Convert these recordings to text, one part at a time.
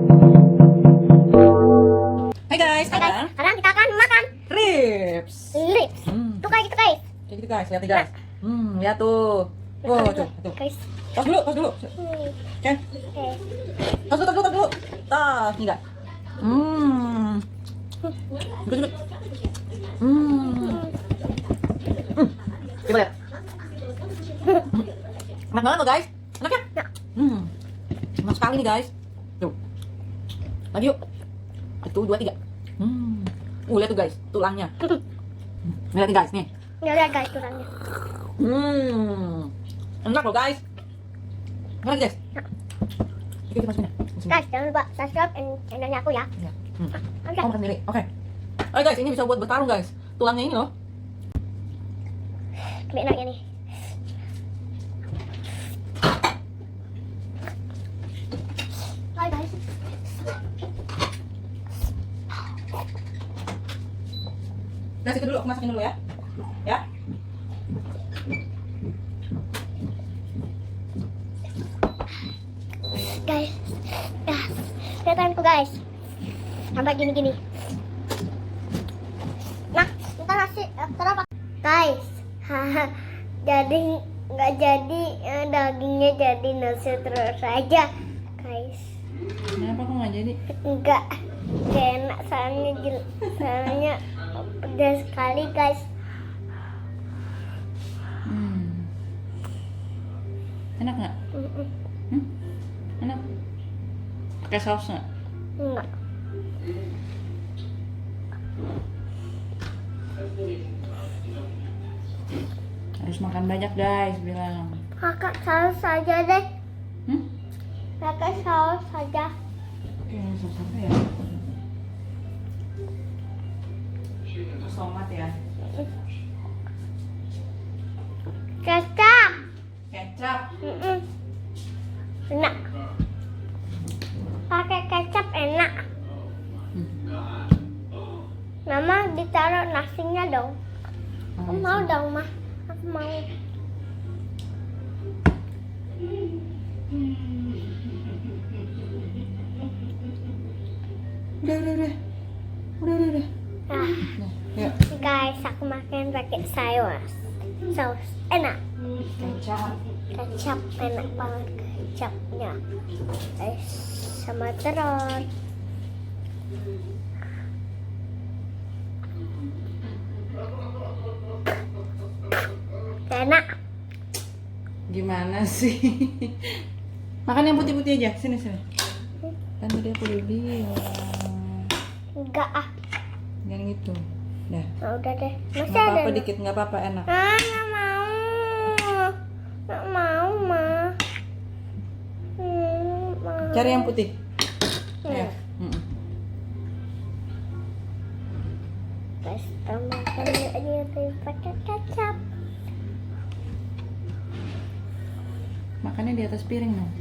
Hai guys, Sekarang kita akan makan ribs. lips. Tuh kayak gitu guys. Kayak gitu guys, lihat nih guys. Lihat tuh. Oh, tuh. Guys. Tos dulu. Oke. Oke. Tos dulu. Tas, nih guys. Good. Coba lihat. Enak banget loh guys. Enak ya? Enak sekali nih guys. Tuh. Lagi yuk. 1, 2, 3. Lihat tuh guys, tulangnya. Lihat nih guys, nih. Lihat guys tulangnya. Enak loh guys. Enak guys. Kita masukin ya. Guys, jangan lupa subscribe channelnya aku ya. Ya. Oke. Kamu makan sendiri. Oke. Oke guys, ini bisa buat bertarung guys. Tulangnya ini loh. Enaknya nih. Hai guys. Nah, situ dulu, aku masukin dulu ya. Ya. Guys. Lihat tanganku guys. Sampai gini. Nah, kita nasi terapa? Guys. Jadi nggak jadi dagingnya jadi nasi terus aja, guys. Kenapa kok nggak jadi? Enggak enak soalnya pedas sekali guys. Enak nggak? Enak. Pakai saus nggak? Enggak. Harus makan banyak guys, bilang. Kakak saus saja deh. Kakak saus saja. Oke, saus apa ya? Saus tomat ya. Kecap. Kecap. Enak. Pakai kecap enak. Mama ditaruh nasinya dong. Aku mau dong mah. Aku mau. Udah. Ah, Ya. guys, aku makan pakai saus. Saus enak. Kecap. Kecap enak banget kecapnya. Sama terus. Enak. Gimana sih? Makan yang putih-putih aja. Sini. Kan tadi aku udah bilang. Enggak ah. Jangan gitu. Dah. Nah, udah deh. Masih Nggak ada. apa-apa dikit, nggak apa-apa, enak. Nggak mau. Nggak mau mah. Mau. Cari yang putih. Ayo. Guys, tambahkan aja pakai kecap. Makannya di atas piring dong.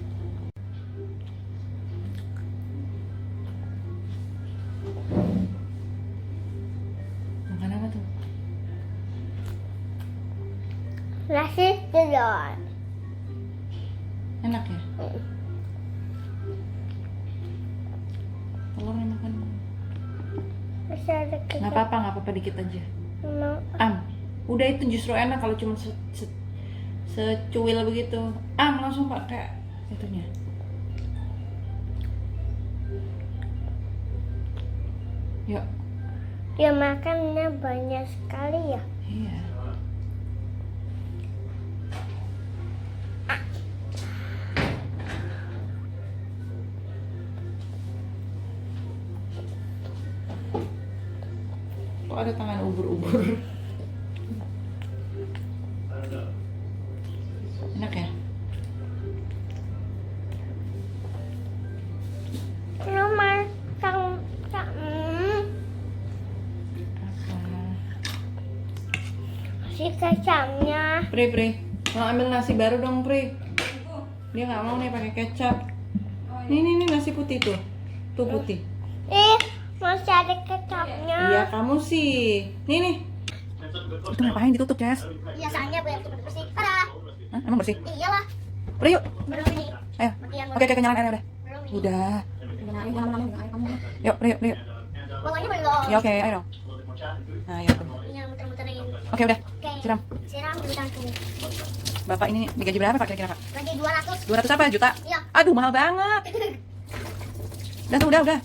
Makan apa tuh? Nasi telur. Enak ya? Telurnya makan. Masih ada kecap. Nggak apa-apa dikit aja. Mau. Udah itu justru enak kalau cuma secuil begitu. Langsung pakai itunya. Yuk. Ya makannya banyak sekali ya. Iya. Kok ada tangan ubur-ubur? Enak ya? Nomor si kecapnya. Pri, mau ambil nasi baru dong, Pri. Dia nggak mau nih pakai kecap. Nih nasi putih tuh. Tuh putih. Masih ada kecapnya. Iya, kamu sih. Nih. Itu ngapain ditutup, Ces? Iya, soalnya banyak bersih. Parah. Hah, emang bersih? Iyalah. Udah yuk. Belum ini. Ayo. Bagian Oke, kenyalin udah. belum ini. Udah. Yuk, yuk, yuk. Pokoknya belum. Ya oke, ayo dong. Nah, ya. Ini yang muter-muterin. Oke, udah. Oke. Siram. Siram dulu satu. Bapak ini digaji berapa Pak kira-kira Pak? Gaji 200. 200 apa? Juta? Iya. Aduh, mahal banget. Udah tuh, udah.